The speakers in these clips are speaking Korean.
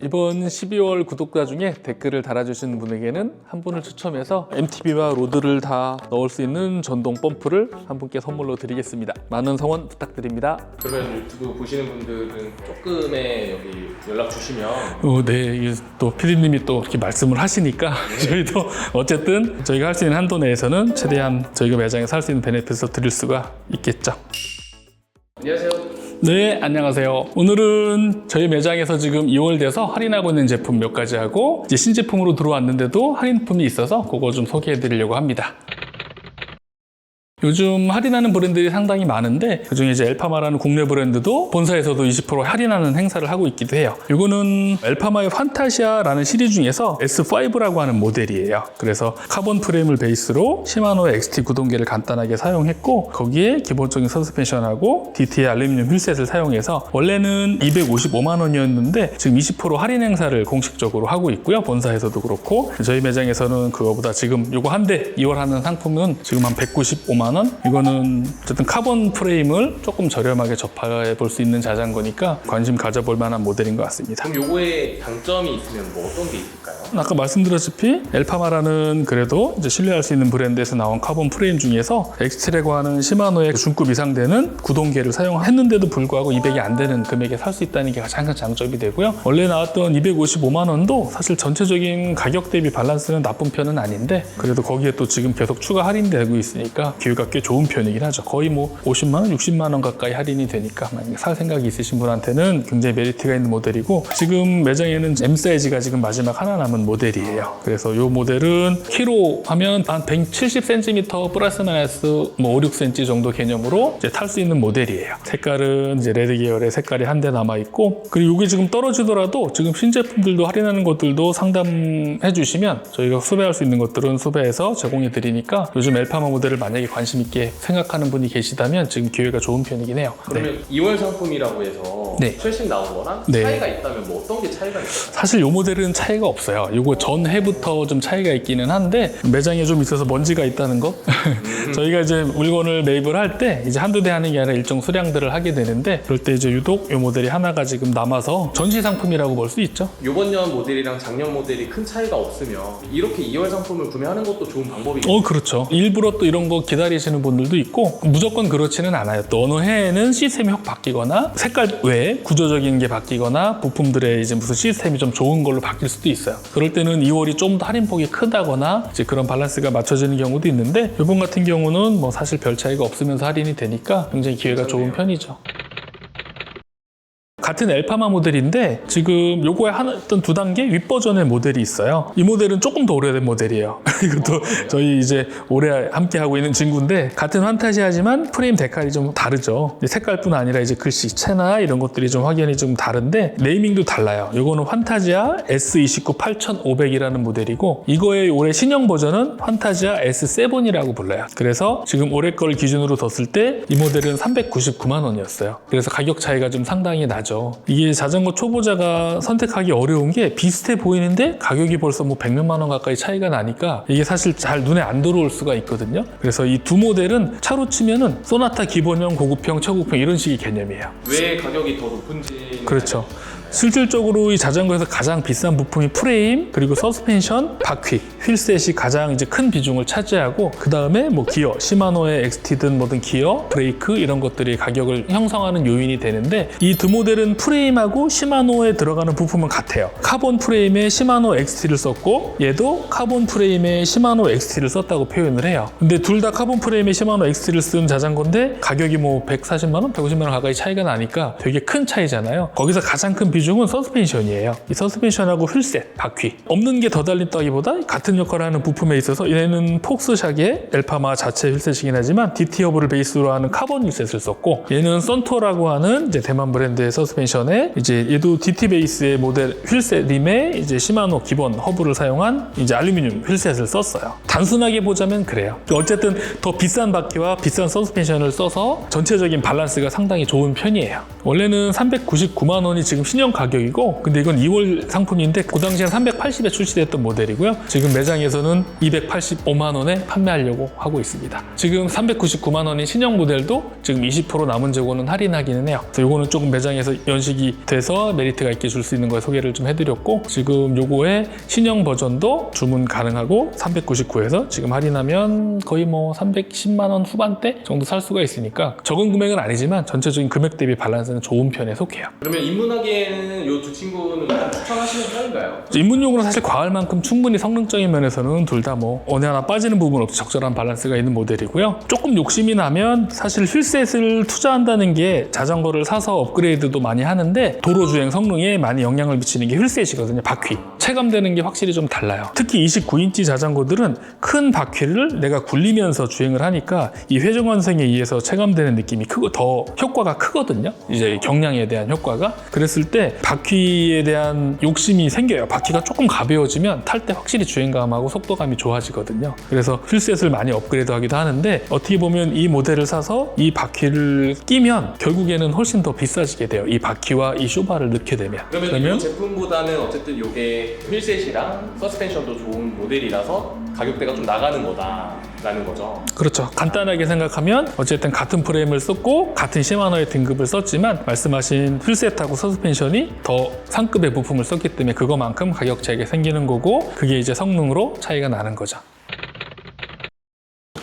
이번 12월 구독자 중에 댓글을 달아주신 분에게는 한 분을 추첨해서 MTB와 로드를 다 넣을 수 있는 전동 펌프를 한 분께 선물로 드리겠습니다. 많은 성원 부탁드립니다. 그러면 유튜브 보시는 분들은 조금의 여기 연락 주시면 네, 또 PD님이 또 이렇게 말씀을 하시니까 저희도 어쨌든 저희가 할 수 있는 한도 내에서는 최대한 저희가 매장에서 할 수 있는 베네핏을 드릴 수가 있겠죠. 안녕하세요. 네, 안녕하세요. 오늘은 저희 매장에서 지금 2월 돼서 할인하고 있는 제품 몇 가지 하고 이제 신제품으로 들어왔는데도 할인품이 있어서 그거 좀 소개해 드리려고 합니다. 요즘 할인하는 브랜드들이 상당히 많은데 그중에 이제 엘파마라는 국내 브랜드도 본사에서도 20% 할인하는 행사를 하고 있기도 해요. 이거는 엘파마의 판타시아라는 시리즈 중에서 S5라고 하는 모델이에요. 그래서 카본 프레임을 베이스로 시마노의 XT 구동계를 간단하게 사용했고 거기에 기본적인 서스펜션하고 DT의 알루미늄 휠셋을 사용해서 원래는 255만 원이었는데 지금 20% 할인 행사를 공식적으로 하고 있고요. 본사에서도 그렇고 저희 매장에서는 그거보다 지금 요거 한 대 2월 하는 상품은 지금 한 195만 원? 이거는 어쨌든 카본 프레임을 조금 저렴하게 접해 볼 수 있는 자전거니까 관심 가져볼 만한 모델인 것 같습니다. 그럼 요거에 장점이 있으면 뭐 어떤 게 있을까요? 아까 말씀드렸다시피 엘파마라는 그래도 이제 신뢰할 수 있는 브랜드에서 나온 카본 프레임 중에서 엑스트라고 하는 시마노의 중급 이상 되는 구동계를 사용했는데도 불구하고 200이 안 되는 금액에 살 수 있다는 게 가장 큰 장점이 되고요. 원래 나왔던 255만 원도 사실 전체적인 가격 대비 밸런스는 나쁜 편은 아닌데 그래도 거기에 또 지금 계속 추가 할인되고 있으니까 기회가 꽤 좋은 편이긴 하죠. 거의 뭐 50만 원, 60만 원 가까이 할인이 되니까 만약에 살 생각이 있으신 분한테는 굉장히 메리트가 있는 모델이고 지금 매장에는 M 사이즈가 지금 마지막 하나 남은 모델이에요. 그래서 이 모델은 키로 하면 한 170cm 플러스 마이너스 뭐 5, 6cm 정도 개념으로 이제 탈 수 있는 모델이에요. 색깔은 이제 레드 계열의 색깔이 한 대 남아 있고 그리고 이게 지금 떨어지더라도 지금 신제품들도 할인하는 것들도 상담해 주시면 저희가 수배할 수 있는 것들은 수배해서 제공해 드리니까 요즘 엘파마 모델을 만약에 관심 있게 생각하는 분이 계시다면 지금 기회가 좋은 편이긴 해요. 그러면 2월 상품이라고 해서 네. 최신 나온 거랑 네. 차이가 있다면 뭐 어떤 게 차이가 있을까요? 사실 이 모델은 차이가 없어요. 이거 전해부터 좀 차이가 있기는 한데 매장에 좀 있어서 먼지가 있다는 거. 저희가 이제 물건을 매입을 할 때 이제 한두 대 하는 게 아니라 일정 수량들을 하게 되는데 그럴 때 이제 유독 이 모델이 하나가 지금 남아서 전시 상품이라고 볼 수 있죠. 요번 년 모델이랑 작년 모델이 큰 차이가 없으면 이렇게 2월 상품을 구매하는 것도 좋은 방법이겠죠? 그렇죠. 일부러 또 이런 거 기다리시는 분들도 있고 무조건 그렇지는 않아요. 또 어느 해에는 시스템이 확 바뀌거나 색깔 외에 구조적인 게 바뀌거나 부품들의 이제 무슨 시스템이 좀 좋은 걸로 바뀔 수도 있어요. 그럴 때는 2월이 좀 더 할인폭이 크다거나 이제 그런 밸런스가 맞춰지는 경우도 있는데 이번 같은 경우는 뭐 사실 별 차이가 없으면서 할인이 되니까 굉장히 기회가 좋은 편이죠. 같은 엘파마 모델인데 지금 요거에 어떤 두 단계 윗버전의 모델이 있어요. 이 모델은 조금 더 오래된 모델이에요. 이것도 저희 이제 올해 함께 하고 있는 친구인데 같은 판타시아지만 프레임 데칼이 좀 다르죠. 색깔뿐 아니라 이제 글씨체나 이런 것들이 좀 확연히 좀 다른데 네이밍도 달라요. 요거는 판타지아 S29 8500이라는 모델이고 이거의 올해 신형 버전은 판타지아 S7이라고 불러요. 그래서 지금 올해 걸 기준으로 뒀을 때 이 모델은 399만 원이었어요. 그래서 가격 차이가 좀 상당히 나죠. 이게 자전거 초보자가 선택하기 어려운 게 비슷해 보이는데 가격이 벌써 뭐 100몇만 원 가까이 차이가 나니까 이게 사실 잘 눈에 안 들어올 수가 있거든요. 그래서 이 두 모델은 차로 치면은 소나타 기본형, 고급형, 최고급형 이런 식의 개념이에요. 왜 가격이 더 높은지 그렇죠. 실질적으로 이 자전거에서 가장 비싼 부품이 프레임, 그리고 서스펜션, 바퀴, 휠셋이 가장 이제 큰 비중을 차지하고 그 다음에 뭐 기어, 시마노의 XT든 뭐든 기어, 브레이크 이런 것들이 가격을 형성하는 요인이 되는데 이 두 모델은 프레임하고 시마노에 들어가는 부품은 같아요. 카본 프레임에 시마노 XT를 썼고 얘도 카본 프레임에 시마노 XT를 썼다고 표현을 해요. 근데 둘 다 카본 프레임에 시마노 XT를 쓴 자전거인데 가격이 뭐 140만 원, 150만 원 가까이 차이가 나니까 되게 큰 차이잖아요. 거기서 가장 큰 비중은 서스펜션이에요. 이 서스펜션하고 휠셋, 바퀴 없는 게 더 달린다기보다 같은 역할을 하는 부품에 있어서 얘는 폭스샥의 엘파마 자체 휠셋이긴 하지만 DT 허브를 베이스로 하는 카본 휠셋을 썼고 얘는 썬토라고 하는 이제 대만 브랜드의 서스펜션에 이제 얘도 DT 베이스의 모델 휠셋임에 이제 시마노 기본 허브를 사용한 이제 알루미늄 휠셋을 썼어요. 단순하게 보자면 그래요. 어쨌든 더 비싼 바퀴와 비싼 서스펜션을 써서 전체적인 밸런스가 상당히 좋은 편이에요. 원래는 399만 원이 지금 신형 가격이고, 근데 이건 2월 상품인데 그 당시엔 380에 출시됐던 모델이고요. 지금 매장에서는 285만 원에 판매하려고 하고 있습니다. 지금 399만 원인 신형 모델도 지금 20% 남은 재고는 할인하기는 해요. 그래서 이거는 조금 매장에서 연식이 돼서 메리트가 있게 줄 수 있는 걸 소개를 좀 해드렸고, 지금 요거의 신형 버전도 주문 가능하고 399에서 지금 할인하면 거의 뭐 310만 원 후반대 정도 살 수가 있으니까 적은 금액은 아니지만 전체적인 금액 대비 밸런스는 좋은 편에 속해요. 그러면 입문하기에는 이 두 친구는 추천하시는 편인가요? 입문용으로 사실 과할 만큼 충분히 성능적인 면에서는 둘 다 뭐 어느 하나 빠지는 부분 없이 적절한 밸런스가 있는 모델이고요. 조금 욕심이 나면 사실 휠셋을 투자한다는 게 자전거를 사서 업그레이드도 많이 하는데 도로 주행 성능에 많이 영향을 미치는 게 휠셋이거든요. 바퀴. 체감되는 게 확실히 좀 달라요. 특히 29인치 자전거들은 큰 바퀴를 내가 굴리면서 주행을 하니까 이 회전관성에 의해서 체감되는 느낌이 크고 더 효과가 크거든요. 이제 경량에 대한 효과가. 그랬을 때 바퀴에 대한 욕심이 생겨요. 바퀴가 조금 가벼워지면 탈 때 확실히 주행감하고 속도감이 좋아지거든요. 그래서 휠셋을 많이 업그레이드 하기도 하는데, 어떻게 보면 이 모델을 사서 이 바퀴를 끼면 결국에는 훨씬 더 비싸지게 돼요. 이 바퀴와 이 쇼바를 넣게 되면. 그러면 이 제품보다는 어쨌든 이게 휠셋이랑 서스펜션도 좋은 모델이라서 가격대가 좀 나가는 거다라는 거죠. 그렇죠. 간단하게 생각하면 어쨌든 같은 프레임을 썼고 같은 시마노의 등급을 썼지만 말씀하신 휠셋하고 서스펜션이 더 상급의 부품을 썼기 때문에 그거만큼 가격 차이가 생기는 거고, 그게 이제 성능으로 차이가 나는 거죠.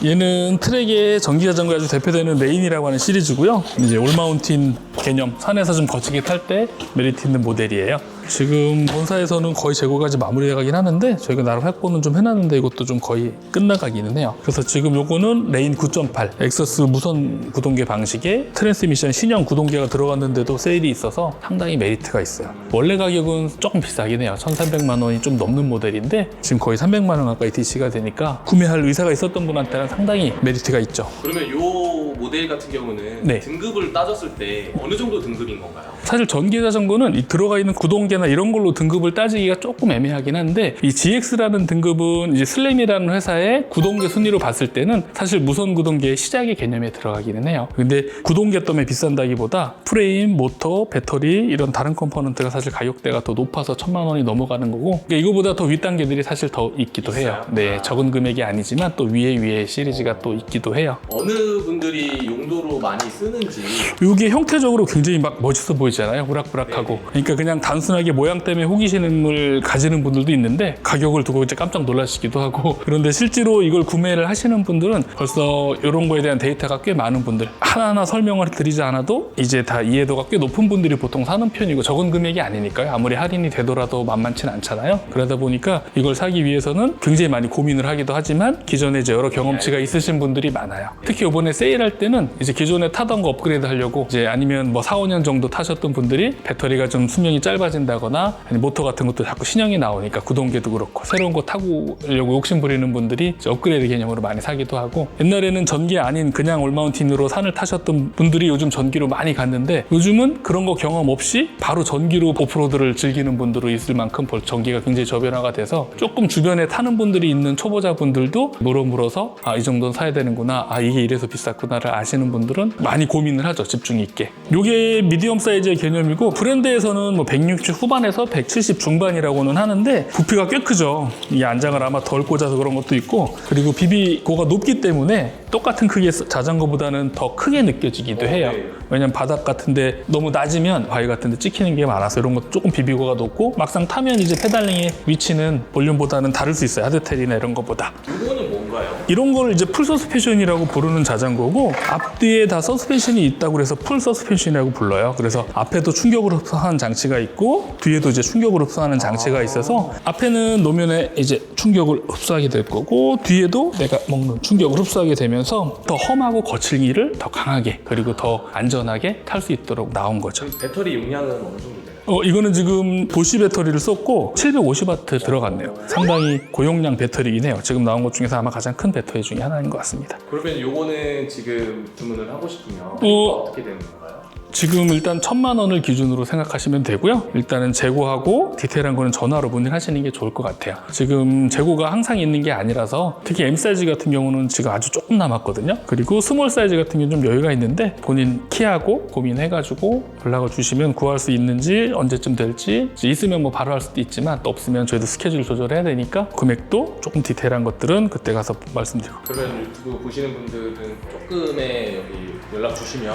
얘는 트랙의 전기자전거에 아주 대표되는 레인이라고 하는 시리즈고요. 이제 올마운틴 개념, 산에서 좀 거치게 탈 때 메리트 있는 모델이에요. 지금 본사에서는 거의 재고까지 마무리해가긴 하는데 저희가 나름 확보는 좀 해놨는데 이것도 좀 거의 끝나가기는 해요. 그래서 지금 요거는 레인 9.8 엑서스 무선 구동계 방식의 트랜스미션 신형 구동계가 들어갔는데도 세일이 있어서 상당히 메리트가 있어요. 원래 가격은 조금 비싸긴 해요. 1,300만 원이 좀 넘는 모델인데 지금 거의 300만 원 가까이 DC가 되니까 구매할 의사가 있었던 분한테는 상당히 메리트가 있죠. 그러면 이 모델 같은 경우는 네. 등급을 따졌을 때 어느 정도 등급인 건가요? 사실 전기자전거는 이 들어가 있는 구동계나 이런 걸로 등급을 따지기가 조금 애매하긴 한데, 이 GX라는 등급은 이제 슬램이라는 회사의 구동계 순위로 봤을 때는 사실 무선 구동계의 시작의 개념에 들어가기는 해요. 근데 구동계 때문에 비싼다기보다 프레임, 모터, 배터리 이런 다른 컴포넌트가 사실 가격대가 더 높아서 1,000만 원이 넘어가는 거고, 그러니까 이거보다 더 윗단계들이 사실 더 있기도 해요. 네, 적은 금액이 아니지만 또 위에 시리즈가 또 있기도 해요. 어느 분들이 용도로 많이 쓰는지. 이게 형태적으로 굉장히 막 멋있어 보이잖아요. 우락부락하고. 네. 그러니까 그냥 단순하게 모양 때문에 호기심을 가지는 분들도 있는데 가격을 두고 이제 깜짝 놀라시기도 하고, 그런데 실제로 이걸 구매를 하시는 분들은 벌써 이런 거에 대한 데이터가 꽤 많은 분들, 하나하나 설명을 드리지 않아도 이제 다 이해도가 꽤 높은 분들이 보통 사는 편이고, 적은 금액이 아니니까요. 아무리 할인이 되더라도 만만치는 않잖아요. 그러다 보니까 이걸 사기 위해서는 굉장히 많이 고민을 하기도 하지만 기존에 이제 여러 경험치가 있으신 분들이 많아요. 특히 이번에 세일할 때는 이제 기존에 타던 거 업그레이드 하려고, 이제 아니면 뭐 4, 5년 정도 타셨던 분들이 배터리가 좀 수명이 짧아진다거나 아니 모터 같은 것도 자꾸 신형이 나오니까 구동계도 그렇고 새로운 거 타고려고 욕심 부리는 분들이 이제 업그레이드 개념으로 많이 사기도 하고, 옛날에는 전기 아닌 그냥 올마운틴으로 산을 타셨던 분들이 요즘 전기로 많이 갔는데, 요즘은 그런 거 경험 없이 바로 전기로 오프로드를 즐기는 분들도 있을 만큼 전기가 굉장히 저변화가 돼서 조금 주변에 타는 분들이 있는 초보자분들도 물어서 이 정도는 사야 되는구나, 이게 이래서 비쌌구나를 아시는 분들은 많이 고민을 하죠. 집중 있게. 요게 미디엄 사이즈의 개념이고, 브랜드에서는 뭐 160 후반에서 170 중반이라고는 하는데 부피가 꽤 크죠. 이 안장을 아마 덜 꽂아서 그런 것도 있고, 그리고 비비고가 높기 때문에 똑같은 크기의 자전거보다는 더 크게 느껴지기도 해요. 네. 왜냐면 바닥 같은데 너무 낮으면 바위 같은데 찍히는 게 많아서 이런 것도 조금 비비고가 높고, 막상 타면 이제 페달링의 위치는 볼륨보다는 다를 수 있어요. 하드텔이나 이런 것보다. 이거는 뭔가요? 이런 걸 이제 풀 서스펜션이라고 부르는 자전거고, 앞뒤에 다 서스펜션이 있다고 해서 풀 서스펜션이라고 불러요. 그래서 앞에도 충격을 흡수하는 장치가 있고 뒤에도 이제 충격을 흡수하는 장치가 있어서, 앞에는 노면에 이제 충격을 흡수하게 될 거고 뒤에도 내가 먹는 충격을 흡수하게 되면서 더 험하고 거칠기를 더 강하게 그리고 더 안전하게 탈 수 있도록 나온 거죠. 배터리 용량은 어느 정도 돼요? 이거는 지금 보쉬 배터리를 썼고 750W 들어갔네요. 상당히 고용량 배터리이긴 해요. 지금 나온 것 중에서 아마 가장 큰 배터리 중에 하나인 것 같습니다. 그러면 요거는 지금 주문을 하고 싶으면 어떻게 되는 건가요? 지금 일단 1,000만 원을 기준으로 생각하시면 되고요. 일단은 재고하고 디테일한 거는 전화로 문의하시는 게 좋을 것 같아요. 지금 재고가 항상 있는 게 아니라서 특히 M 사이즈 같은 경우는 지금 아주 조금 남았거든요. 그리고 스몰 사이즈 같은 경우는 좀 여유가 있는데 본인 키하고 고민해가지고 연락을 주시면 구할 수 있는지 언제쯤 될지 있으면 뭐 바로 할 수도 있지만 또 없으면 저희도 스케줄 조절해야 되니까 금액도 조금 디테일한 것들은 그때 가서 말씀드리고. 그러면 유튜브 보시는 분들은 조금의 여기 연락 주시면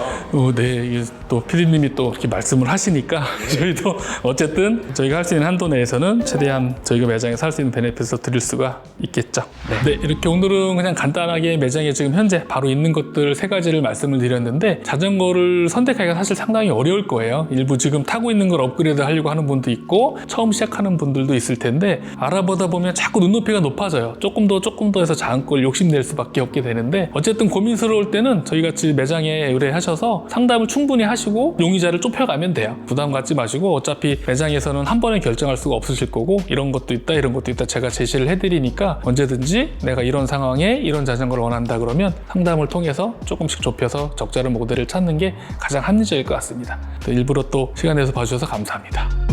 네, 이게 또 PD님이 또 이렇게 말씀을 하시니까 저희도 어쨌든 저희가 할 수 있는 한도 내에서는 최대한 저희가 매장에서 할 수 있는 베네핏을 드릴 수가 있겠죠. 네, 이렇게 오늘은 그냥 간단하게 매장에 지금 현재 바로 있는 것들 3가지를 말씀을 드렸는데 자전거를 선택하기가 사실 상당히 어려울 거예요. 일부 지금 타고 있는 걸 업그레이드 하려고 하는 분도 있고 처음 시작하는 분들도 있을 텐데 알아보다 보면 자꾸 눈높이가 높아져요. 조금 더 해서 작은 걸 욕심낼 수밖에 없게 되는데 어쨌든 고민스러울 때는 저희 같이 매장에 의뢰하셔서 상담을 충분히 하시고 용의자를 좁혀가면 돼요. 부담 갖지 마시고 어차피 매장에서는 한 번에 결정할 수가 없으실 거고 이런 것도 있다 이런 것도 있다 제가 제시를 해드리니까 언제든지 내가 이런 상황에 이런 자전거를 원한다 그러면 상담을 통해서 조금씩 좁혀서 적절한 모델을 찾는 게 가장 합리적일 것 같습니다. 일부러 또 시간 내서 봐주셔서 감사합니다.